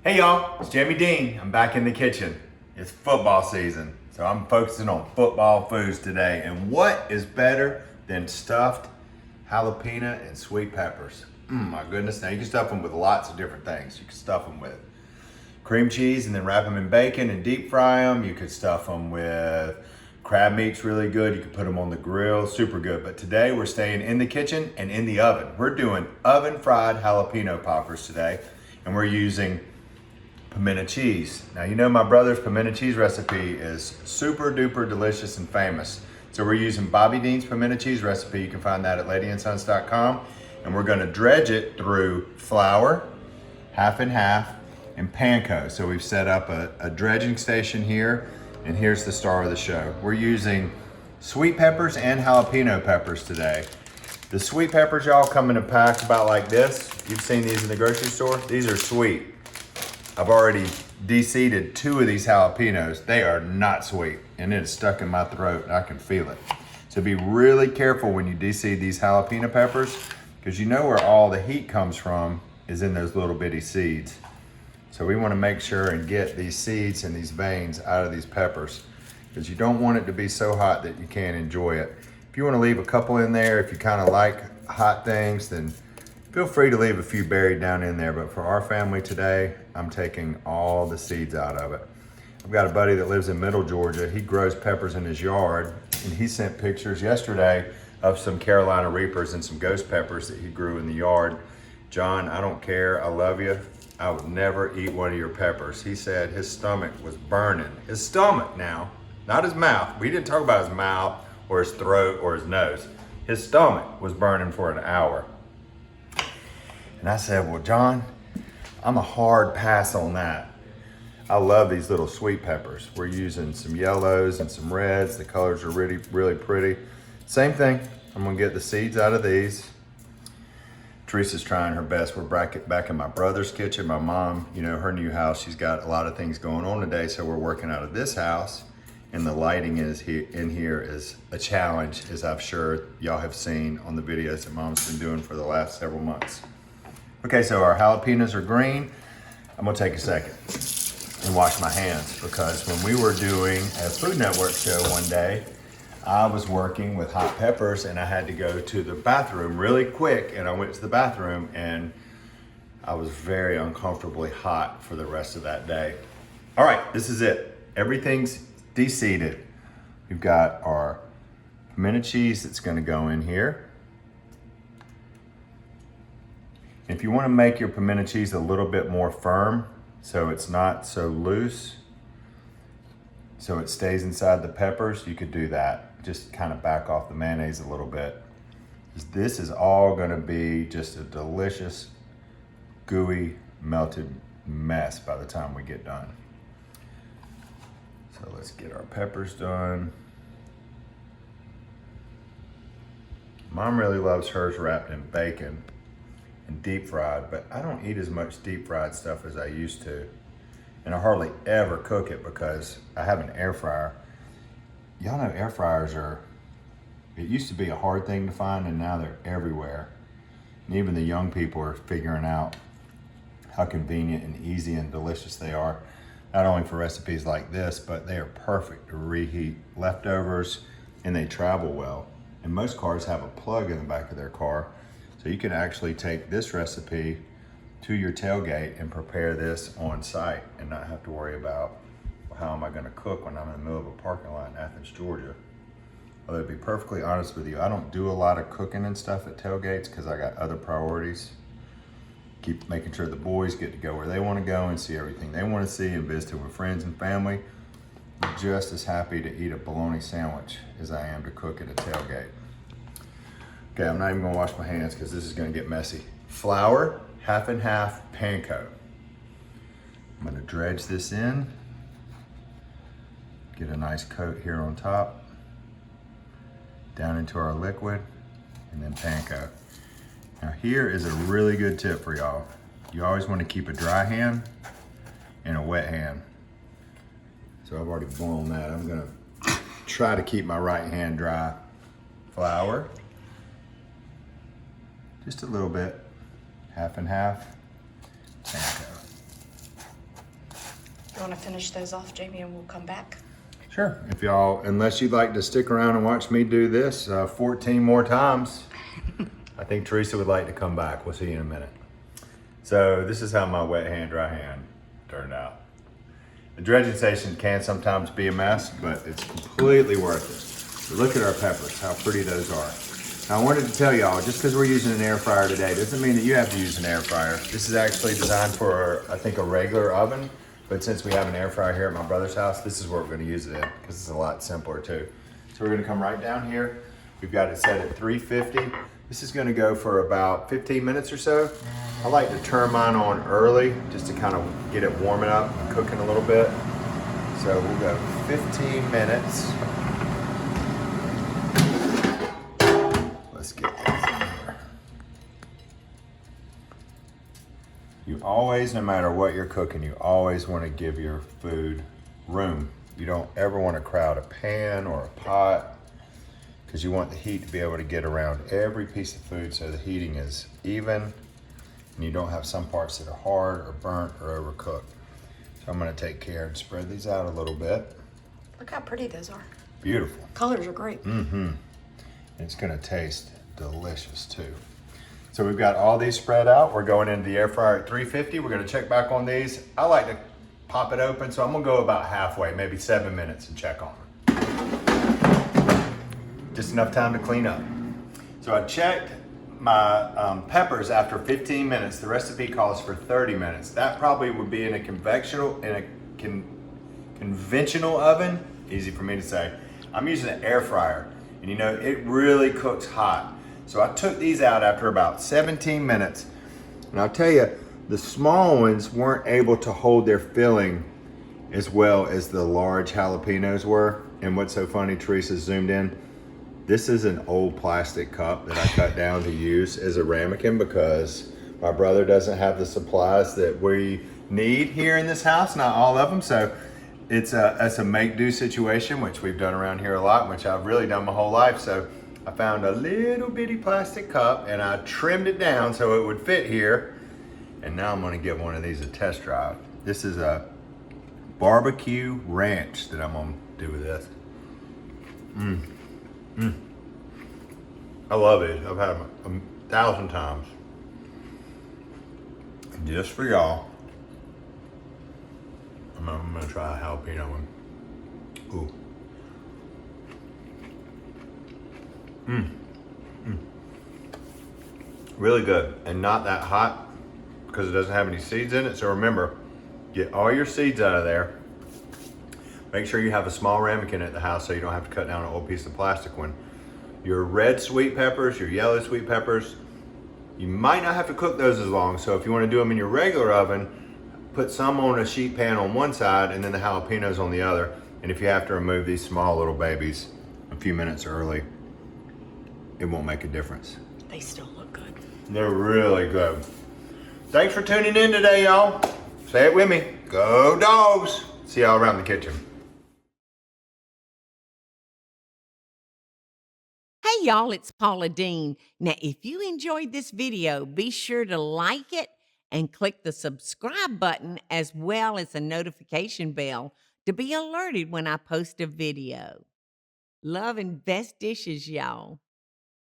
Hey y'all, it's Jamie Deen. I'm back in the kitchen. It's football season, so I'm focusing on football foods today. And what is better than stuffed jalapeno and sweet peppers? My goodness. Now you can stuff them with lots of different things. You can stuff them with cream cheese and then wrap them in bacon and deep fry them. You could stuff them with crab meat's really good. You can put them on the grill, super good. But today we're staying in the kitchen and in the oven. We're doing oven fried jalapeno poppers today, and we're using pimento cheese. Now you know my brother's pimento cheese recipe is super duper delicious and famous. So we're using Bobby Dean's pimento cheese recipe. You can find that at ladyandsons.com. And we're gonna dredge it through flour, half and half, and panko. So we've set up a dredging station here, and here's the star of the show. We're using sweet peppers and jalapeno peppers today. The sweet peppers, y'all, come in a pack about like this. You've seen these in the grocery store. These are sweet. I've already de-seeded 2 of these jalapenos. They are not sweet, and it is stuck in my throat, and I can feel it. So be really careful when you de-seed these jalapeno peppers, because you know where all the heat comes from is in those little bitty seeds. So we want to make sure and get these seeds and these veins out of these peppers, because you don't want it to be so hot that you can't enjoy it. If you want to leave a couple in there, if you kind of like hot things, then feel free to leave a few buried down in there. But for our family today, I'm taking all the seeds out of it. I've got a buddy that lives in Middle Georgia. He grows peppers in his yard, and he sent pictures yesterday of some Carolina Reapers and some ghost peppers that he grew in the yard. John, I don't care, I love you. I would never eat one of your peppers. He said his stomach was burning. His stomach now, not his mouth. We didn't talk about his mouth or his throat or his nose. His stomach was burning for an hour. And I said, well, John, I'm a hard pass on that. I love these little sweet peppers. We're using some yellows and some reds. The colors are really, really pretty. Same thing, I'm gonna get the seeds out of these. Teresa's trying her best. We're back in my brother's kitchen. My mom, you know, her new house, she's got a lot of things going on today, so we're working out of this house, and the lighting in here is a challenge, as I'm sure y'all have seen on the videos that Mom's been doing for the last several months. Okay, so our jalapenos are green. I'm gonna take a second and wash my hands, because when we were doing a Food Network show one day, I was working with hot peppers and I had to go to the bathroom really quick, and I went to the bathroom and I was very uncomfortably hot for the rest of that day. All right, this is it. Everything's de-seeded. We've got our pimento cheese that's gonna go in here. If you want to make your pimento cheese a little bit more firm, so it's not so loose, so it stays inside the peppers, you could do that. Just kind of back off the mayonnaise a little bit. This is all going to be just a delicious, gooey, melted mess by the time we get done. So let's get our peppers done. Mom really loves hers wrapped in bacon and deep fried, but I don't eat as much deep fried stuff as I used to. And I hardly ever cook it because I have an air fryer. Y'all know air fryers it used to be a hard thing to find, and now they're everywhere. And even the young people are figuring out how convenient and easy and delicious they are. Not only for recipes like this, but they are perfect to reheat leftovers, and they travel well. And most cars have a plug in the back of their car. So you can actually take this recipe to your tailgate and prepare this on site and not have to worry about, how am I gonna cook when I'm in the middle of a parking lot in Athens, Georgia. Although to be perfectly honest with you, I don't do a lot of cooking and stuff at tailgates because I got other priorities. Keep making sure the boys get to go where they wanna go and see everything they wanna see, and visiting with friends and family. I'm just as happy to eat a bologna sandwich as I am to cook at a tailgate. Okay, I'm not even gonna wash my hands because this is gonna get messy. Flour, half and half, panko. I'm gonna dredge this in. Get a nice coat here on top. Down into our liquid, and then panko. Now here is a really good tip for y'all. You always wanna keep a dry hand and a wet hand. So I've already blown that. I'm gonna try to keep my right hand dry. Flour. Just a little bit, half and half, panko. You want to finish those off, Jamie, and we'll come back? Sure. If y'all, unless you'd like to stick around and watch me do this 14 more times, I think Teresa would like to come back. We'll see you in a minute. So this is how my wet hand, dry hand turned out. The dredging station can sometimes be a mess, but it's completely worth it. But look at our peppers, how pretty those are. Now I wanted to tell y'all, just because we're using an air fryer today doesn't mean that you have to use an air fryer. This is actually designed for, I think, a regular oven, but since we have an air fryer here at my brother's house, this is what we're gonna use it in, because it's a lot simpler too. So we're gonna come right down here. We've got it set at 350. This is gonna go for about 15 minutes or so. I like to turn mine on early, just to kind of get it warming up and cooking a little bit. So we'll go 15 minutes. Let's get this in here. You always, no matter what you're cooking, you always want to give your food room. You don't ever want to crowd a pan or a pot, because you want the heat to be able to get around every piece of food so the heating is even and you don't have some parts that are hard or burnt or overcooked. So I'm going to take care and spread these out a little bit. Look how pretty those are. Beautiful. Colors are great. Mm-hmm. It's going to taste delicious too. So we've got all these spread out. We're going into the air fryer at 350. We're going to check back on these. I like to pop it open, so I'm going to go about halfway, maybe 7 minutes, and check on them. Just enough time to clean up. So I checked my peppers after 15 minutes. The recipe calls for 30 minutes. That probably would be in a conventional oven. Easy for me to say. I'm using an air fryer, and you know, it really cooks hot. So I took these out after about 17 minutes, and I'll tell you, the small ones weren't able to hold their filling as well as the large jalapenos were. And what's so funny, Teresa zoomed in, this is an old plastic cup that I cut down to use as a ramekin because my brother doesn't have the supplies that we need here in this house, not all of them. So it's a make-do situation, which we've done around here a lot, which I've really done my whole life. So I found a little bitty plastic cup and I trimmed it down so it would fit here. And now I'm gonna give one of these a test drive. This is a barbecue ranch that I'm gonna do with this. I love it. I've had them 1,000 times. And just for y'all, I'm gonna try a jalapeno one. Ooh. Really good, and not that hot because it doesn't have any seeds in it. So remember, get all your seeds out of there. Make sure you have a small ramekin at the house so you don't have to cut down an old piece of plastic one. Your red sweet peppers, your yellow sweet peppers, you might not have to cook those as long. So if you want to do them in your regular oven, put some on a sheet pan on one side and then the jalapenos on the other. And if you have to remove these small little babies a few minutes early, it won't make a difference. They still look good. They're really good. Thanks for tuning in today, y'all. Say it with me. Go dogs. See y'all around the kitchen. Hey y'all, it's Paula Deen. Now, if you enjoyed this video, be sure to like it and click the subscribe button as well as the notification bell to be alerted when I post a video. Love and best dishes, y'all.